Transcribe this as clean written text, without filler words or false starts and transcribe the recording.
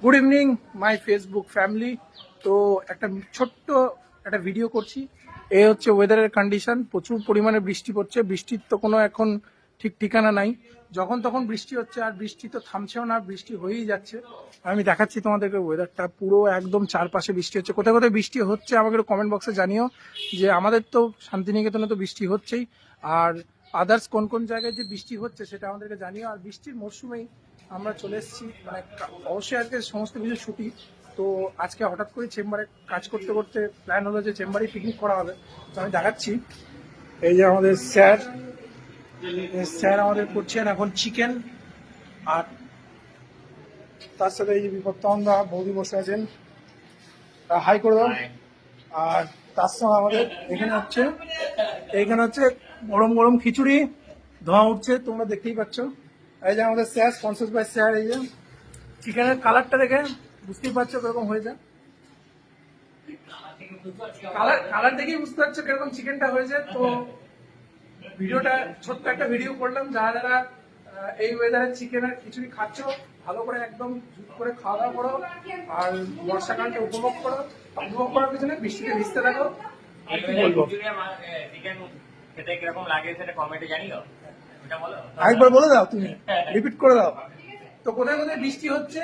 Good evening my Facebook family. তো একটা ছোট্ট একটা ভিডিও করছি। এই হচ্ছে ওয়েদারের কন্ডিশন, প্রচুর পরিমাণে বৃষ্টি পড়ছে। বৃষ্টির তো কোনো এখন ঠিক ঠিকানা নাই, যখন তখন বৃষ্টি হচ্ছে, আর বৃষ্টি তো থামছেও না, বৃষ্টি হয়েই যাচ্ছে। আমি দেখাচ্ছি তোমাদেরকে ওয়েদারটা, পুরো একদম চারপাশে বৃষ্টি হচ্ছে। কোথায় কোথায় বৃষ্টি হচ্ছে আমাকে কমেন্ট বক্সে জানিও, যে আমাদের তো শান্তিনিকেতনে তো বৃষ্টি হচ্ছেই, আর আদার্স কোন কোন জায়গায় যে বৃষ্টি হচ্ছে সেটা আমাদেরকে জানিও। আর বৃষ্টির মরশুমেই আমরা চলে এসেছি, মানে অবশ্যই আজকে সমস্ত কিছু ছুটি। তো আজকে হঠাৎ করে চেম্বারে কাজ করতে করতে প্ল্যান হলো যে চেম্বারে পিকনিক করা হবে। তো আমি দেখাচ্ছি, এই যে আমাদের স্যার, স্যার আমাদের করছেন এখন চিকেন, আর তার সাথে এই যে বিপত্তন্দা বৌদি বসে আছেন, হাই করে দাও। আর তার সঙ্গে আমাদের এখানে হচ্ছে গরম গরম খিচুড়ি, ধোঁয়া উঠছে, তোমরা দেখতেই পাচ্ছ। এই যে আমাদের স্যার, স্পন্সর বাই স্যার। এই যে চিকেনের কালারটা দেখে বুঝতেই পারছো কিরকম হয়েছে, কালার কালার দেখেই বুঝতে পারছো কিরকম চিকেনটা হয়েছে। তো ভিডিওটা, ছোট্ট একটা ভিডিও করলাম, যারা যারা এই ওয়েদারে চিকেন আর খিচুড়ি খাচ্ছ, ভালো করে একদম ঝুট করে খাওয়া দাওয়া করো, আর বর্ষাকালটা উপভোগ করো। উপভোগ করার পিছনে বৃষ্টিতে ভিজতে থাকো। আর কি বলবো, চিকেন খেতে কিরকম লাগে সেটা কমেন্টে জানিও। ওটা বলো। আরেকবার বলে দাও, তুমি রিপিট করে দাও। তো কোথায় কোথায় বৃষ্টি হচ্ছে